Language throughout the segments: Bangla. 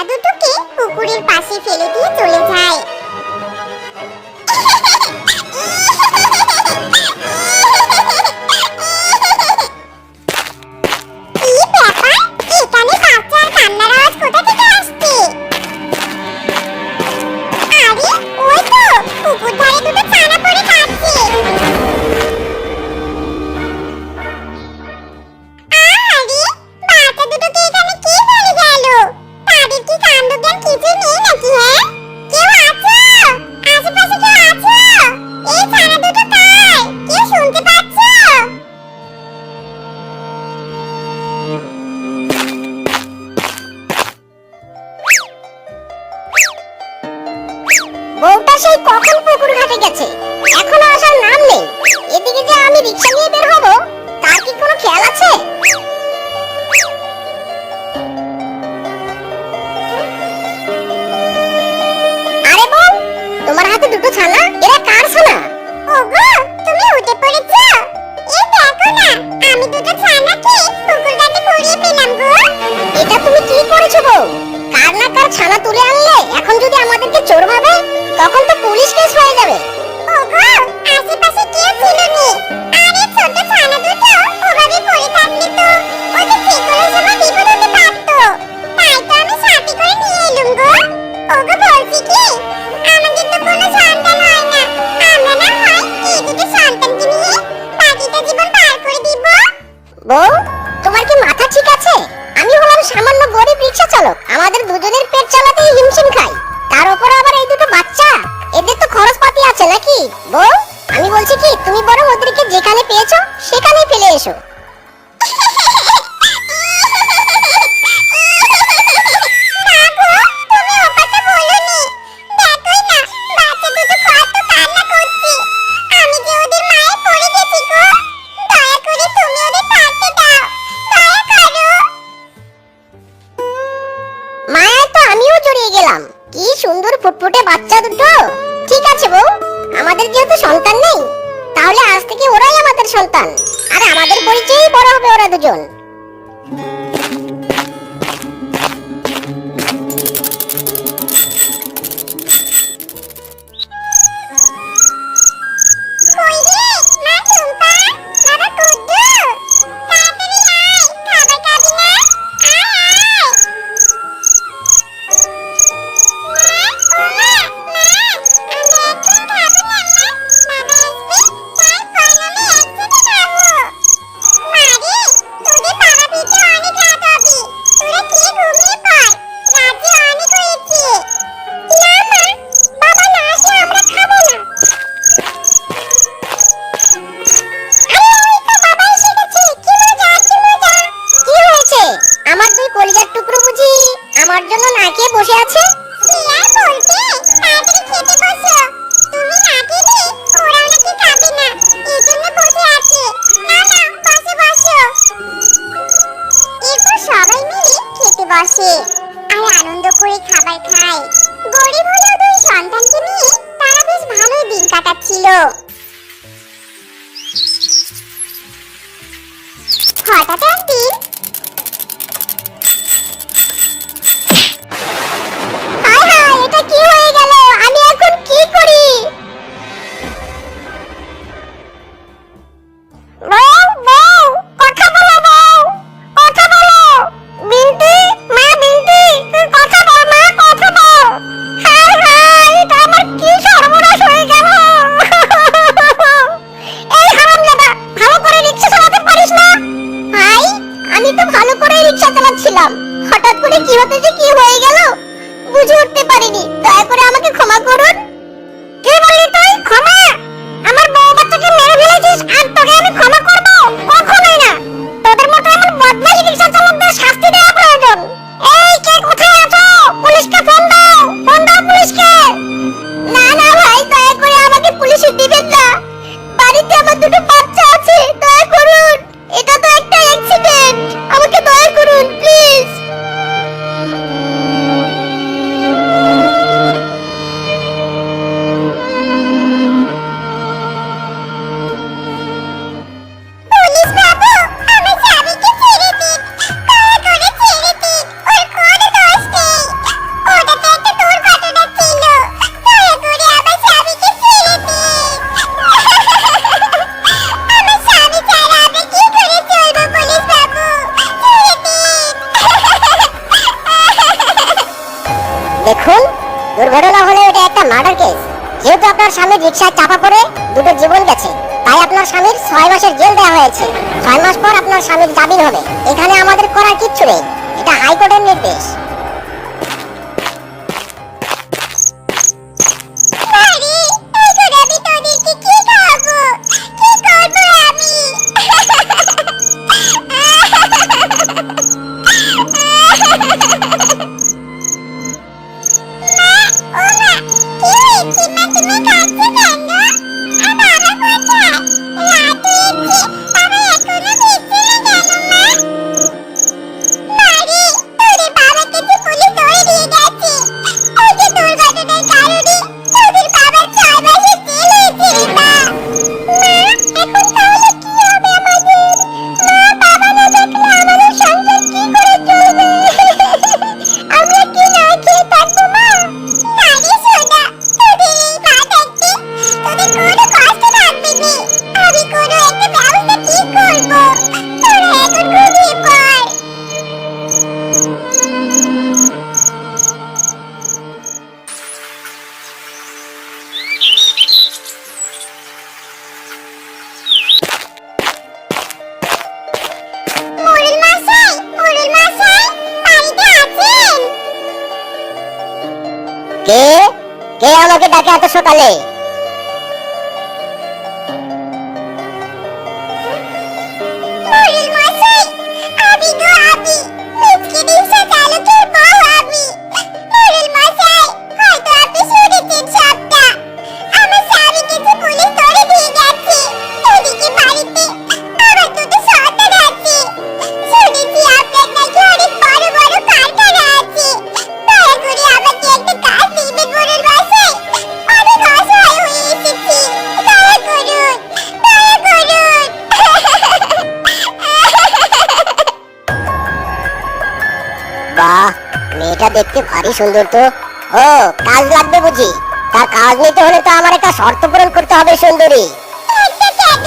ছানা দুটোকে পুকুরের পাশে ফেলে দিয়ে চলে যায়। কি ব্যাপার, এখানে বাচ্চার কান্নার আওয়াজ কোথা থেকে আসছে? আরে ওই তো পুকুর ধারে দুটো ছানা পড়ে কাঁদছে। আরে বাচ্চা দুটোকে এখানে কে ফেলে গেল? তাদের কি কাণ্ডজ্ঞান কিছু নেই নাকি? হ্যাঁ, কেউ আছো? আশেপাশে কেউ আছো? এই ছানা দুটো কার? কেউ শুনতে পাচ্ছ? বউটা সেই কখন পুকুর ঘাটে গেছে, এখনো আসার নাম নেই। এদিকে যে আমি রিকশা নিয়ে বের হব, তার কি কোনো খেয়াল আছে? আরে বউ, তোমার হাতে দুটো ছানা, এরা কার ছানা? ওগো, তুমি উঠে পড়েছো? এই দেখো না, আমি দুটো ছানাকে পুকুর ঘাটে কুড়িয়ে পেলাম গো। এটা তুমি কি করেছো বউ? কার না কার ছানা তুলে আনলে এখন যদি আমাদেরকে চোর ভাবে, তখন তো পুলিশ কেস হয়ে যাবে। ওগো, আশেপাশে কেউ ছিল নি। আরে ছোট ছানা দুটো ওভাবে পড়ে থাকলে তো ওদের যে কোনো সময় বিপদ হতে পারতো। তাই তো আমি সাথে করে নিয়ে এলুম গো। ওগো, বলছি কি, আমাদের তো কোনো সন্তান হয় না। আমরা না হয় এই দুটো সন্তানকে নিয়ে বাকিটা জীবন পার করে দিব। বউ, তোমার কি মাথা ঠিক আছে? আমি হলাম সামান্য গরিব রিকশা চালক, আমাদের দুজনের পেট চালাতেই হিমশিম খাই, তার উপর আবার এই দুটো বাচ্চা। এদের তো খরচপাতি আছে নাকি? বউ, আমি বলছি কি, তুমি বরং ওদেরকে যেখানে পেয়েছো সেখানেই ফেলে এসো। মায়ায় তো আমিও জড়িয়ে গেলাম। কি সুন্দর ফুটফুটে বাচ্চা দুটো। ঠিক আছে বউ, আমাদের যেহেতু সন্তান নেই, তাহলে আজ থেকে ওরাই আমাদের সন্তান, আর আমাদের পরিচয়েই বড় হবে ওরা দুজন। আমার দুই কলিজার টুকরো বুঝি আমার জন্য না খেয়ে বসে আছে? কি আর বলতে, তাড়াতাড়ি খেতে বসো। তুমি না খেলে ওরাও নাকি খাবে না, এজন্য বসে আছে। না না, বসো বসো। এরপর সবাই মিলে খেতে বসে আর আনন্দ করে খাবার খায়। গরিব হলেও দুই সন্তানকে নিয়ে তারা বেশ ভালোই দিন কাটাচ্ছিল। হঠাৎ একদিন এটা কি হয়ে গেল? আমি এখন কি করি? বউ, বউ, কথা বলো বউ, কথা বলো। বিন্তি, মা বিন্তি, তুই কথা বল মা, কথা বল। হায় হায়, এটা আমার কি সর্বনাশ হয়ে গেল। এই হারামজাদা, ভালো করে রিকশা চালাতে পারিস না? ভাই, আমি তো ভালো করে রিকশা চালাচ্ছিলাম, হঠাৎ করে কিভাবে যে কি হয়ে গেল বুঝে উঠতে পারিনি, দয়া করে আমাকে ক্ষমা করুন। কি বললি তুই? ক্ষমা? আমার বউ বাচ্চাকে মেরে ফেলেছিস আর তোকে আমি ক্ষমা করব? কখনোই না। তোদের মতো এমন বদমাশ রিকশা চালকদের শাস্তি দেওয়া প্রয়োজন। এই, কে কোথায় আছো? পুলিশকে ফোন দাও, ফোন দাও পুলিশকে। না না ভাই, দয়া করে আমাকে পুলিশে দিবেন না, বাড়িতে আমার দুটো বাচ্চা আছে, দয়া করুন। এটা তো একটা অ্যাক্সিডেন্ট, আমাকে দয়া করুন প্লিজ। দেখুন, দুর্ঘটনা হলে এটা একটা মার্ডার কেস। যেহেতু আপনার স্বামী রিকশায় চাপা পড়ে দুটো জীবন গেছে, তাই আপনার স্বামীর 6 মাসের জেল দেওয়া হয়েছে। 6 মাস পর আপনার স্বামীর জামিন হবে। এখানে আমাদের করার কিচ্ছু নেই, এটা হাইকোর্টের নির্দেশ। আরে এখন আমি তোদেরকে কি খাওয়াবো, কি করবো আমি? মা, ও মা, কি হয়েছে মা, তুমি কাঁদছো কেন? আর বাবা কোথায়? রাত হয়েছে, বাবা এখনো ফিরছে না কেন মা? মারে, তোরে বাবাকে যে পুলিশ ধরে নিয়ে গেছে। এই যে দুর্ঘটনার কারণে তোদের বাবার 6 মাসের জেল হয়েছে রে মা। মা, এখন তাহলে কি হবে আমাদের? মা, বাবা না থাকলে আমাদের সংসার কি করে চলবে? আমরা কি না খেয়ে থাকবো মা? না রে সোনা, তোদের এই মা থাকতে তোদের কোনো কষ্ট থাকবে না। আমি কোনো একটা ব্যবস্থা ঠিক করবো। তোরা এখন ঘুমিয়ে পড়। মোড়ল মশাই, বাড়িতে আছেন? কে কে আমাকে ডাকে এত সকালে? মোড়ল মশাই, আমি গো আমি, মিচকে রিকশা চালকের বউ আমি। মোড়ল মশাই, হয়তো আপনি শুনেছেন সবটা। আমার স্বামীকে যে পুলিশ ধরে নিয়ে গেছে। এদিকে বাড়িতে আমার দুটো সন্তান আছে। শুনেছি আপনার নাকি অনেক বড় বড় কারখানা আছে। দয়া করে আমাকে একটা কাজ দিবেন মোড়ল মশাই। অনেক অসহায় হয়ে এসেছি, দয়া করুন, দয়া করুন। বাহ, মেয়েটা দেখতে ভারী সুন্দর তো। ও, কাজ লাগবে বুঝি? তার কাজ নিতে হলে তো আমার একটা শর্ত পূরণ করতে হবে সুন্দরী। একটা কেন?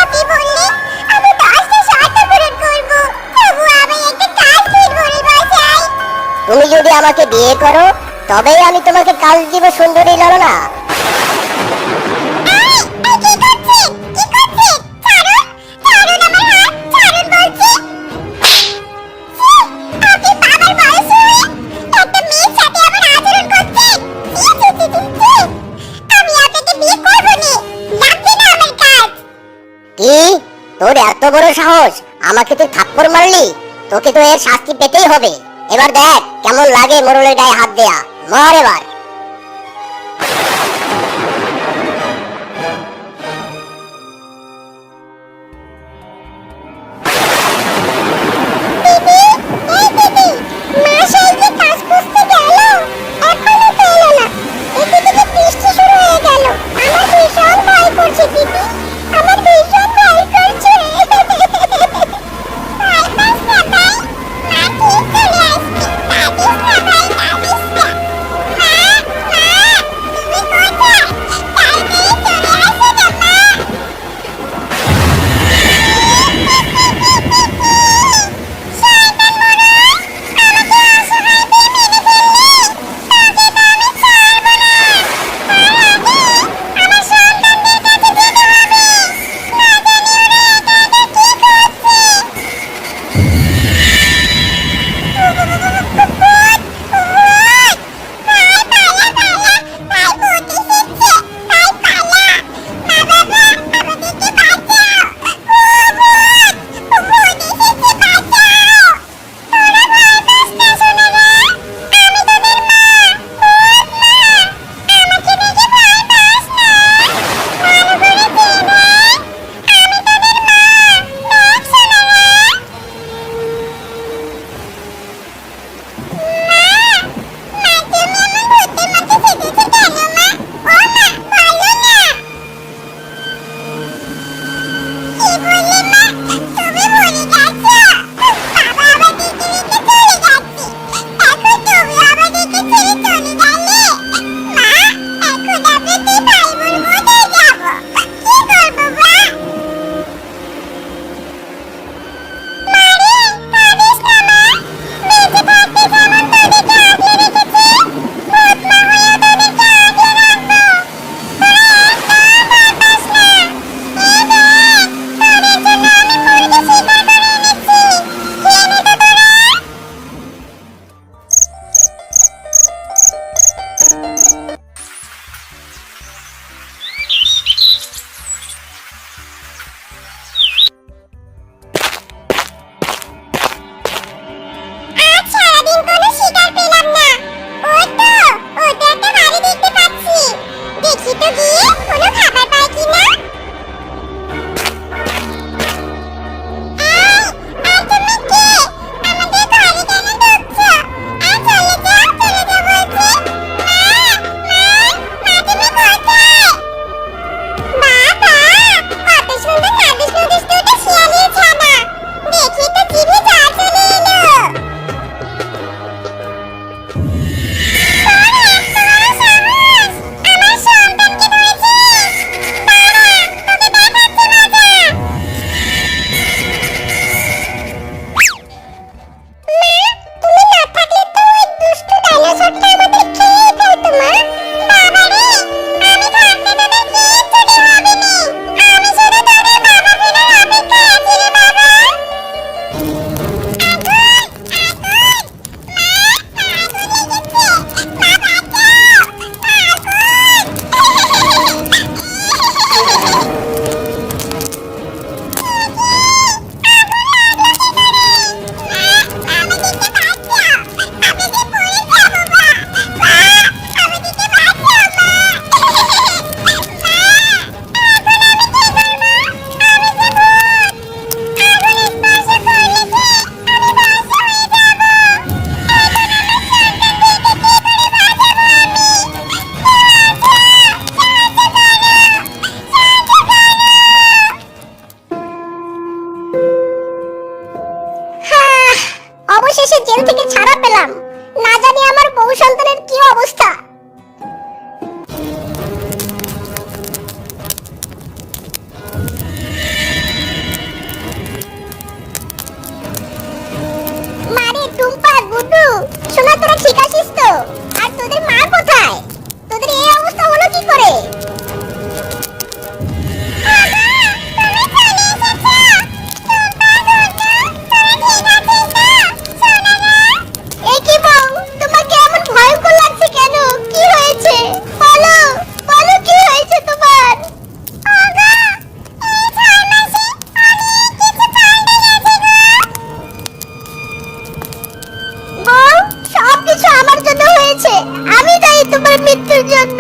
আপনি বললেন আমি 10টা শর্ত পূরণ করব। তবু আমি একটা কাজ দিন মোড়ল মশাই। তুমি যদি আমাকে বিয়ে করো, তবেই আমি তোমাকে কাজ দিব সুন্দরী ললনা। এই, কি করছেন? কি করছেন? ছাড়ুন, ছাড়ুন আমার হাত, ছাড়ুন বলছি। ছি, আপনি বাবার বয়স হয়ে একটা মেয়ের সাথে এমন আচরণ করছেন? ছি, ছি, ছি, ছি, ছি। আমি আপনাকে বিয়ে করব না, লাগবে না আমার কাজ। কি, তোর এত বড় সাহস? আমাকে তুই থাপ্পড় মারলি? তোকে তো এর শাস্তি পেতেই হবে। এবার দেখ কেমন লাগে মোড়লের গায়ে হাত দেয়া। মর এবার। দিদি, এই দিদি, মা সেই যে কাজ খুঁজতে গেল, এখনো তো এলো না। এদিকে যে বৃষ্টি শুরু হয়ে গেল, আমার ভীষণ ভয় করছে দিদি, আমার ভীষণ ভয় করছে। ভয় পাস না ভাই, মা ঠিক চলে আসবে। কাঁদিস না ভাই, কাঁদিস না। মা, এসে জেল থেকে ছাড়া পেলাম, না জানি আমার বউ সন্তানের কি অবস্থা। মারে টুম্পা, গুড্ডু, শোনা তোরা ঠিক আছিস তো? আর তোদের মা কোথায়? তোদের এই অবস্থা হলো কি করে? এই কি বউ, তোমাকে এমন ভয়ঙ্কর লাগছে কেন? কি হয়েছে? বলো, বলো কি হয়েছে তোমার? বউ, সবকিছু আমার জন্য হয়েছে, আমি দায়ী তোমার মৃত্যুর জন্য।